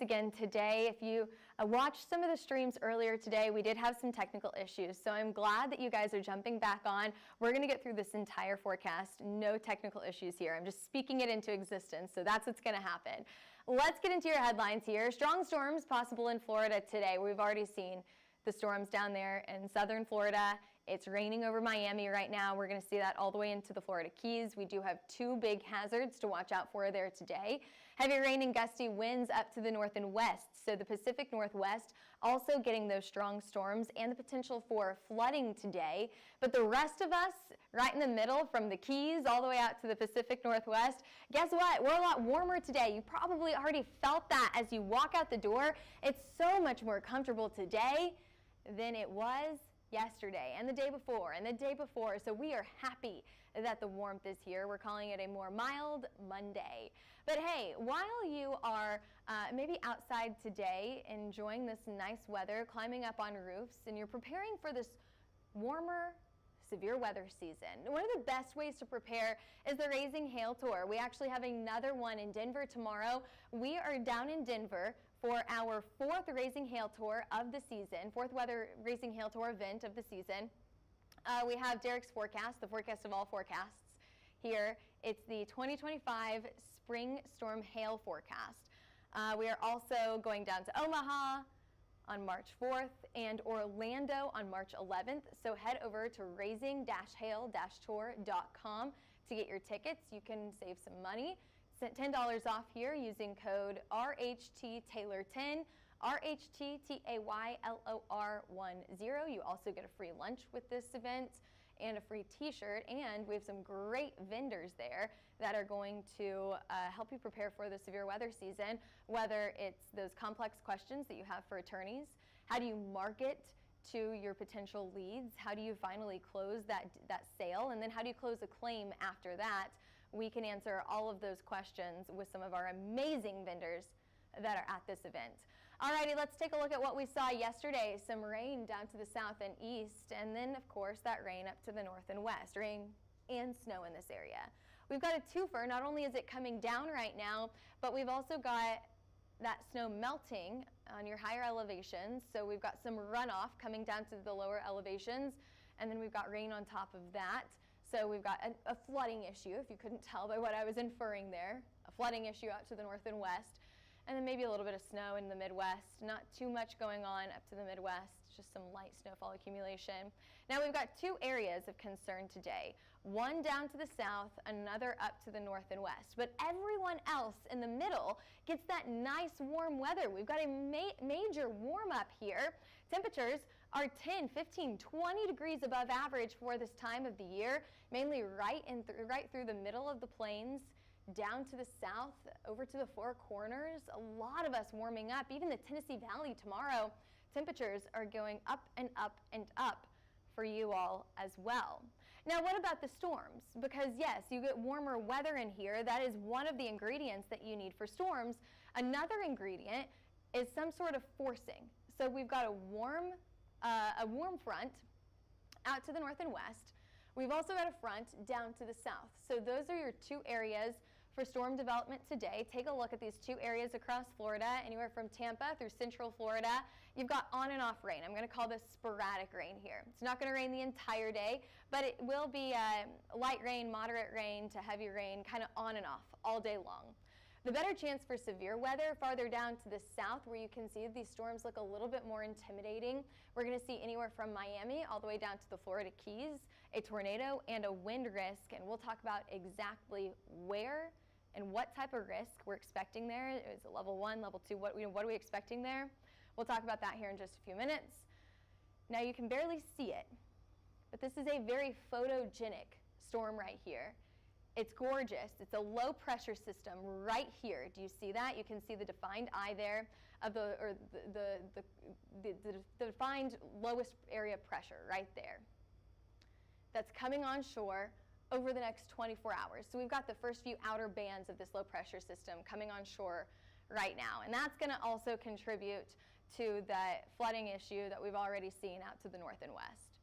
us again today. If you watched some of the streams earlier today, we did have some technical issues, so I'm glad that you guys are jumping back on. We're going to get through this entire forecast. No technical issues here. I'm just speaking it into existence, so that's what's going to happen. Let's get into your headlines here. Strong storms possible in Florida today. We've already seen the storms down there in southern Florida. It's raining over Miami right now. We're going to see that all the way into the Florida Keys. We do have two big hazards to watch out for there today. Heavy rain and gusty winds up to the north and west. So the Pacific Northwest also getting those strong storms and the potential for flooding today. But the rest of us, right in the middle, from the Keys all the way out to the Pacific Northwest, guess what? We're a lot warmer today. You probably already felt that as you walk out the door. It's so much more comfortable today than it was yesterday and the day before and the day before. So we are happy that the warmth is here. We're calling it a more mild Monday. But hey, while you are maybe outside today enjoying this nice weather, climbing up on roofs, and you're preparing for this warmer, severe weather season, one of the best ways to prepare is the Raising Hail Tour. We actually have another one in Denver tomorrow. We are down in Denver for our fourth Raising Hail Tour of the season, fourth weather Raising Hail Tour event of the season. We have Derek's forecast, the forecast of all forecasts here. It's the 2025 Spring Storm Hail Forecast. We are also going down to Omaha on March 4th and Orlando on March 11th. So head over to raising-hail-tour.com to get your tickets. You can save some money. $10 off here using code RHTTaylor10, RHTTAYLOR10. You also get a free lunch with this event and a free t-shirt, and we have some great vendors there that are going to help you prepare for the severe weather season, whether it's those complex questions that you have for attorneys, how do you market to your potential leads, how do you finally close that sale, and then how do you close a claim after that. We can answer all of those questions with some of our amazing vendors that are at this event. Alrighty, let's take a look at what we saw yesterday. Some rain down to the south and east, and then of course that rain up to the north and west. Rain and snow in this area. We've got a twofer. Not only is it coming down right now, but we've also got that snow melting on your higher elevations. So we've got some runoff coming down to the lower elevations, and then we've got rain on top of that. So we've got a flooding issue, if you couldn't tell by what I was inferring there, a flooding issue out to the north and west, and then maybe a little bit of snow in the Midwest. Not too much going on up to the Midwest, just some light snowfall accumulation. Now we've got two areas of concern today, one down to the south, another up to the north and west. But everyone else in the middle gets that nice warm weather. We've got a major warm up here. Temperatures are 10, 15, 20 degrees above average for this time of the year, mainly right through the middle of the plains, down to the south, over to the Four Corners. A lot of us warming up. Even the Tennessee Valley tomorrow, temperatures are going up and up and up for you all as well. Now, what about the storms? Because yes, you get warmer weather in here. That is one of the ingredients that you need for storms. Another ingredient is some sort of forcing. So we've got a warm front out to the north and west. We've also got a front down to the south. So those are your two areas for storm development today. Take a look at these two areas across Florida, anywhere from Tampa through central Florida. You've got on and off rain. I'm going to call this sporadic rain here. It's not going to rain the entire day, but it will be light rain, moderate rain to heavy rain, kind of on and off all day long. The better chance for severe weather farther down to the south, where you can see these storms look a little bit more intimidating. We're going to see anywhere from Miami all the way down to the Florida Keys, a tornado and a wind risk, and we'll talk about exactly where and what type of risk we're expecting there. Is it level 1, level 2? What are we expecting there? We'll talk about that here in just a few minutes. Now you can barely see it, but this is a very photogenic storm right here. It's gorgeous. It's a low pressure system right here. Do you see that? You can see the defined eye there of the defined lowest area pressure right there. That's coming on shore over the next 24 hours. So we've got the first few outer bands of this low pressure system coming on shore right now. And that's going to also contribute to the flooding issue that we've already seen out to the north and west.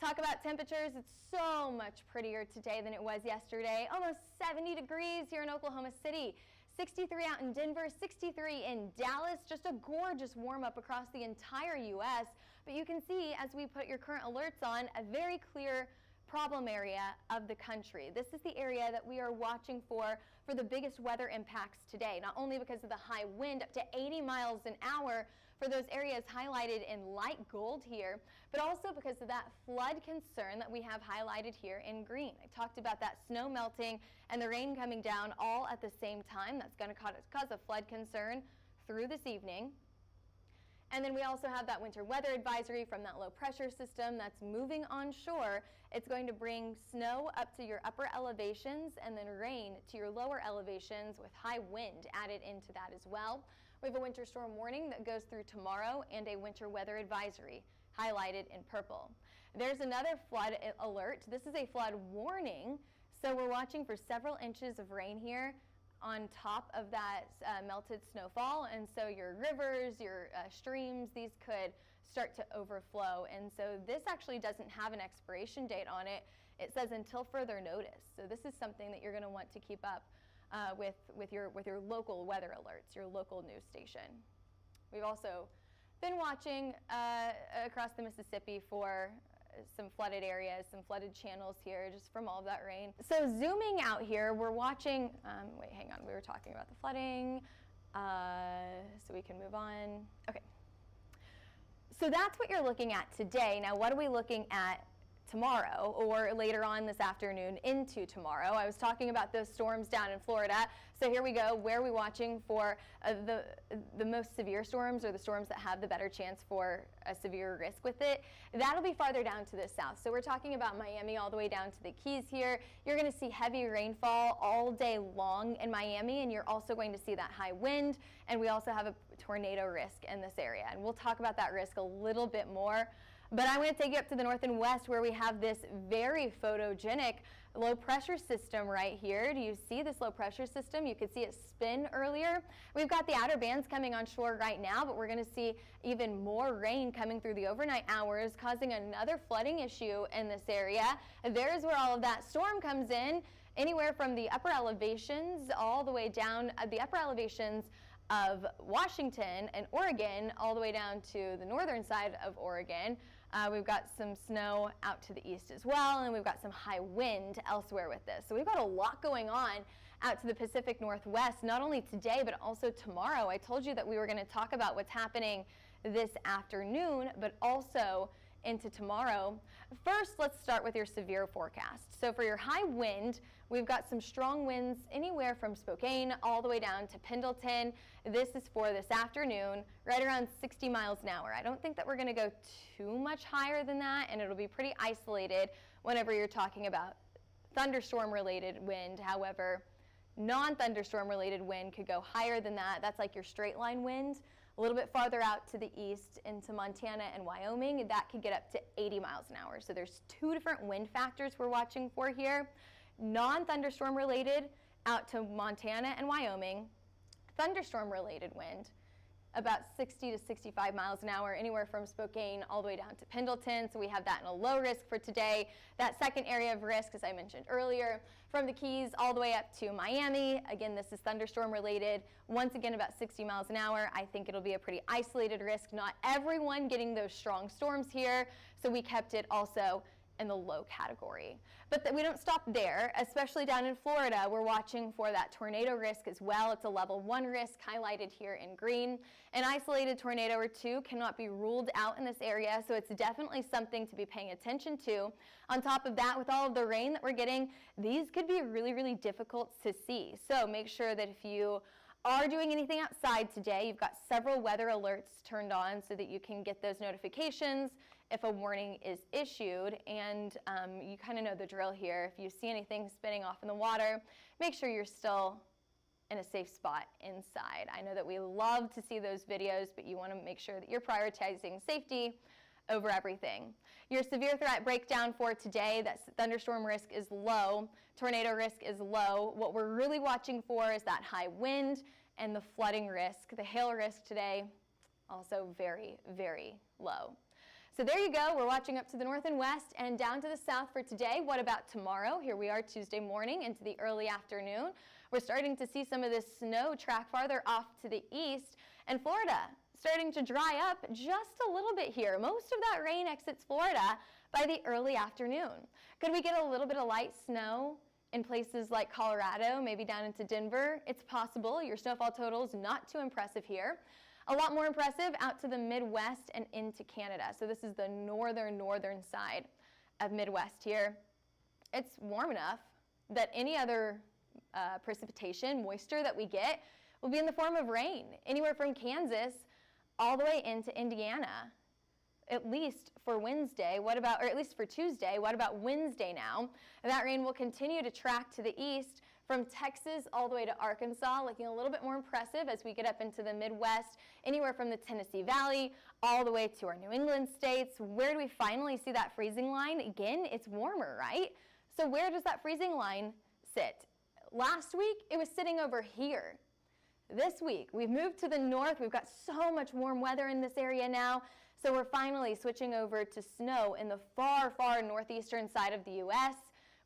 Talk about temperatures. It's so much prettier today than it was yesterday. Almost 70 degrees here in Oklahoma City. 63 out in Denver, 63 in Dallas. Just a gorgeous warm-up across the entire U.S. But you can see, as we put your current alerts on, a very clear problem area of the country. This is the area that we are watching for the biggest weather impacts today, not only because of the high wind, up to 80 miles an hour for those areas highlighted in light gold here, but also because of that flood concern that we have highlighted here in green. I talked about that snow melting and the rain coming down all at the same time. That's going to cause a flood concern through this evening. And then we also have that winter weather advisory from that low pressure system that's moving onshore. It's going to bring snow up to your upper elevations and then rain to your lower elevations with high wind added into that as well. We have a winter storm warning that goes through tomorrow and a winter weather advisory highlighted in purple. There's another flood alert. This is a flood warning. So we're watching for several inches of rain here on top of that melted snowfall, and so your rivers, your streams, these could start to overflow. And so this actually doesn't have an expiration date on it. It says until further notice. So this is something that you're going to want to keep up with your local weather alerts, your local news station. We've also been watching across the Mississippi for some flooded areas, some flooded channels here just from all of that rain. So zooming out here, we're watching, wait, hang on, we were talking about the flooding, so we can move on. Okay, so that's what you're looking at today. Now what are we looking at tomorrow, or later on this afternoon into tomorrow? I was talking about those storms down in Florida. So here we go. Where are we watching for the most severe storms, or the storms that have the better chance for a severe risk with it? That'll be farther down to the south. So we're talking about Miami all the way down to the Keys here. You're going to see heavy rainfall all day long in Miami, and you're also going to see that high wind, and we also have a tornado risk in this area. And we'll talk about that risk a little bit more. But I'm going to take you up to the north and west, where we have this very photogenic low pressure system right here. Do you see this low pressure system? You could see it spin earlier. We've got the outer bands coming on shore right now, but we're going to see even more rain coming through the overnight hours, causing another flooding issue in this area. There's where all of that storm comes in, anywhere from the upper elevations all the way down the upper elevations of Washington and Oregon, all the way down to the northern side of Oregon. We've got some snow out to the east as well, and we've got some high wind elsewhere with this. So we've got a lot going on out to the Pacific Northwest, not only today, but also tomorrow. I told you that we were going to talk about what's happening this afternoon, but also into tomorrow. First, let's start with your severe forecast. So for your high wind, we've got some strong winds anywhere from Spokane all the way down to Pendleton. This is for this afternoon, right around 60 miles an hour. I don't think that we're going to go too much higher than that, and it'll be pretty isolated whenever you're talking about thunderstorm-related wind. However, non-thunderstorm related wind could go higher than that. That's like your straight line wind. A little bit farther out to the east into Montana and Wyoming, that could get up to 80 miles an hour. So there's two different wind factors we're watching for here. Non-thunderstorm related out to Montana and Wyoming. Thunderstorm related wind about 60 to 65 miles an hour, anywhere from Spokane all the way down to Pendleton. So we have that in a low risk for today. That second area of risk, as I mentioned earlier, from the Keys all the way up to Miami. Again, this is thunderstorm related. Once again, about 60 miles an hour. I think it'll be a pretty isolated risk. Not everyone getting those strong storms here. So we kept it also in the low category. But we don't stop there, especially down in Florida. We're watching for that tornado risk as well. It's a level 1 risk highlighted here in green. An isolated tornado or two cannot be ruled out in this area, so it's definitely something to be paying attention to. On top of that, with all of the rain that we're getting, these could be really, really difficult to see. So make sure that if you are doing anything outside today, you've got several weather alerts turned on so that you can get those notifications if a warning is issued, and you kind of know the drill here. If you see anything spinning off in the water, make sure you're still in a safe spot inside. I know that we love to see those videos, but you want to make sure that you're prioritizing safety over everything. Your severe threat breakdown for today, that thunderstorm risk is low, tornado risk is low. What we're really watching for is that high wind and the flooding risk. The hail risk today, also very, very low. So there you go. We're watching up to the north and west and down to the south for today. What about tomorrow? Here we are Tuesday morning into the early afternoon. We're starting to see some of this snow track farther off to the east, and Florida starting to dry up just a little bit here. Most of that rain exits Florida by the early afternoon. Could we get a little bit of light snow in places like Colorado, maybe down into Denver? It's possible. Your snowfall total is not too impressive here. A lot more impressive out to the Midwest and into Canada. So this is the northern side of Midwest here. It's warm enough that any other precipitation, moisture that we get will be in the form of rain, anywhere from Kansas all the way into Indiana, at least for Wednesday. Or at least for Tuesday. What about Wednesday now? And that rain will continue to track to the east from Texas all the way to Arkansas, looking a little bit more impressive as we get up into the Midwest, anywhere from the Tennessee Valley all the way to our New England states. Where do we finally see that freezing line? Again, it's warmer, right? So where does that freezing line sit? Last week, it was sitting over here. This week, we've moved to the north. We've got so much warm weather in this area now. So we're finally switching over to snow in the far northeastern side of the U.S.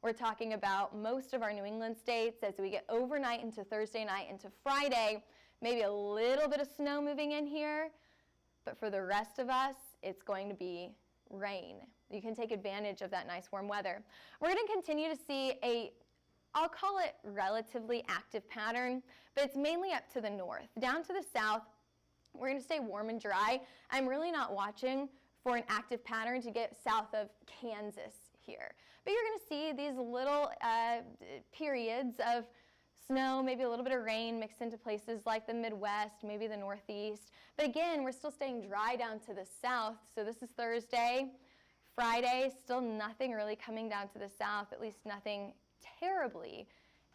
We're talking about most of our New England states as we get overnight into Thursday night into Friday. Maybe a little bit of snow moving in here. But for the rest of us, it's going to be rain. You can take advantage of that nice warm weather. We're going to continue to see I'll call it relatively active pattern, but it's mainly up to the north. Down to the south, we're going to stay warm and dry. I'm really not watching for an active pattern to get south of Kansas here. But you're going to see these little periods of snow, maybe a little bit of rain mixed into places like the Midwest, maybe the Northeast. But again, we're still staying dry down to the south. So this is Thursday. Friday, still nothing really coming down to the south, at least nothing terribly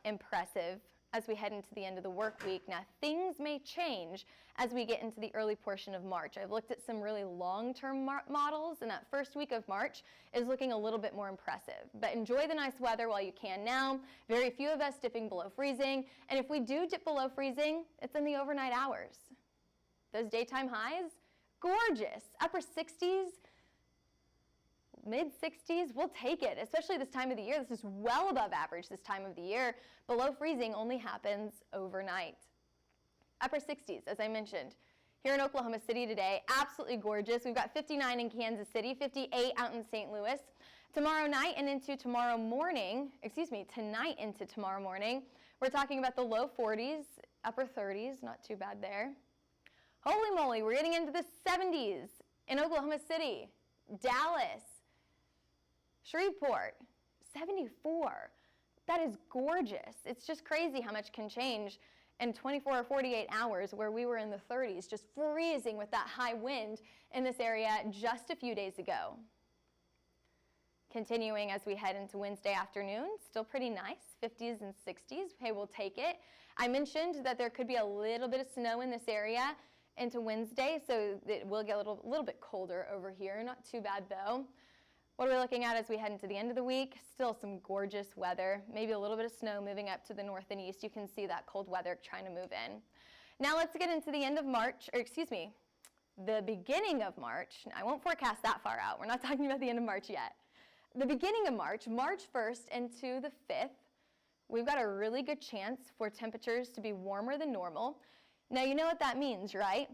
impressive as we head into the end of the work week. Now, things may change as we get into the early portion of March. I've looked at some really long-term models, and that first week of March is looking a little bit more impressive. But enjoy the nice weather while you can now. Very few of us dipping below freezing, and if we do dip below freezing, it's in the overnight hours. Those daytime highs, gorgeous. Upper 60s, mid-60s, we'll take it, especially this time of the year. This is well above average this time of the year. Below freezing only happens overnight. Upper 60s, as I mentioned. Here in Oklahoma City today, absolutely gorgeous. We've got 59 in Kansas City, 58 out in St. Louis. Tomorrow night and into tomorrow morning, tonight into tomorrow morning, we're talking about the low 40s, upper 30s, not too bad there. Holy moly, we're getting into the 70s in Oklahoma City, Dallas, Shreveport, 74. That is gorgeous. It's just crazy how much can change in 24 or 48 hours, where we were in the 30s, just freezing with that high wind in this area just a few days ago. Continuing as we head into Wednesday afternoon, still pretty nice, 50s and 60s. Hey, we'll take it. I mentioned that there could be a little bit of snow in this area into Wednesday, so it will get a little bit colder over here. Not too bad, though. What are we looking at as we head into the end of the week? Still some gorgeous weather, maybe a little bit of snow moving up to the north and east. You can see that cold weather trying to move in. Now let's get into the end of March, the beginning of March. I won't forecast that far out. We're not talking about the end of March yet. The beginning of March, March 1st into the 5th, we've got a really good chance for temperatures to be warmer than normal. Now you know what that means, right?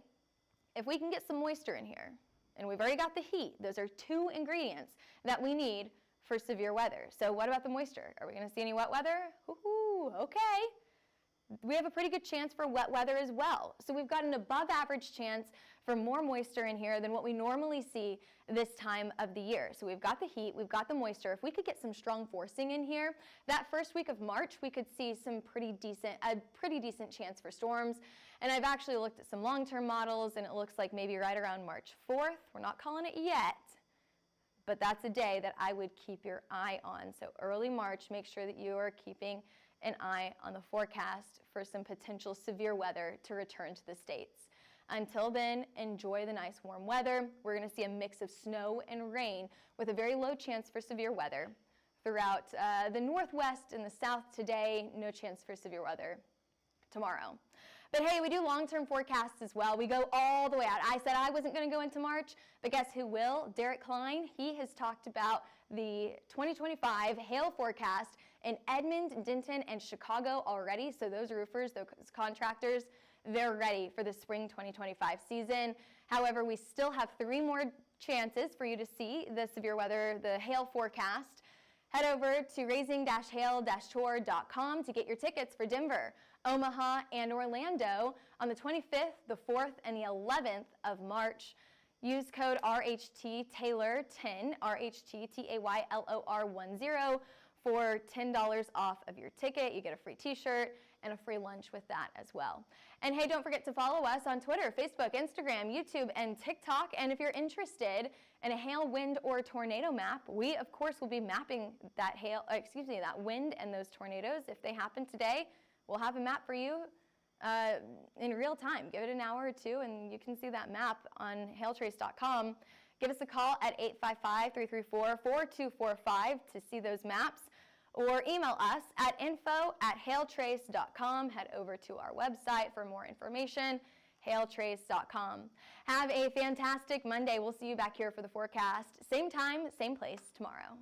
If we can get some moisture in here, and we've already got the heat. Those are two ingredients that we need for severe weather. So what about the moisture? Are we going to see any wet weather? Ooh, okay. We have a pretty good chance for wet weather as well. So we've got an above average chance for more moisture in here than what we normally see this time of the year. So we've got the heat, we've got the moisture. If we could get some strong forcing in here, that first week of March, we could see a pretty decent chance for storms. And I've actually looked at some long-term models, and it looks like maybe right around March 4th. We're not calling it yet, but that's a day that I would keep your eye on. So early March, make sure that you are keeping an eye on the forecast for some potential severe weather to return to the states. Until then, enjoy the nice warm weather. We're going to see a mix of snow and rain with a very low chance for severe weather. Throughout the northwest and the south today, no chance for severe weather tomorrow. But hey, we do long-term forecasts as well. We go all the way out. I said I wasn't going to go into March, but guess who will? Derek Klein. He has talked about the 2025 hail forecast in Edmond, Denton, and Chicago already. So those roofers, those contractors, they're ready for the spring 2025 season. However, we still have 3 more chances for you to see the severe weather, the hail forecast. Head over to raising-hail-tour.com to get your tickets for Denver, Omaha, and Orlando on the 25th, the 4th, and the 11th of March. Use code RHTTaylor10, RHTTAYLOR10 for $10 off of your ticket. You get a free t-shirt and a free lunch with that as well. And hey, don't forget to follow us on Twitter, Facebook, Instagram, YouTube, and TikTok. And if you're interested in a hail, wind, or tornado map, we of course will be mapping that that wind and those tornadoes. If they happen today, we'll have a map for you in real time. Give it an hour or two and you can see that map on hailtrace.com. Give us a call at 855-334-4245 to see those maps, or email us at info@hailtrace.com. Head over to our website for more information, hailtrace.com. Have a fantastic Monday. We'll see you back here for the forecast. Same time, same place tomorrow.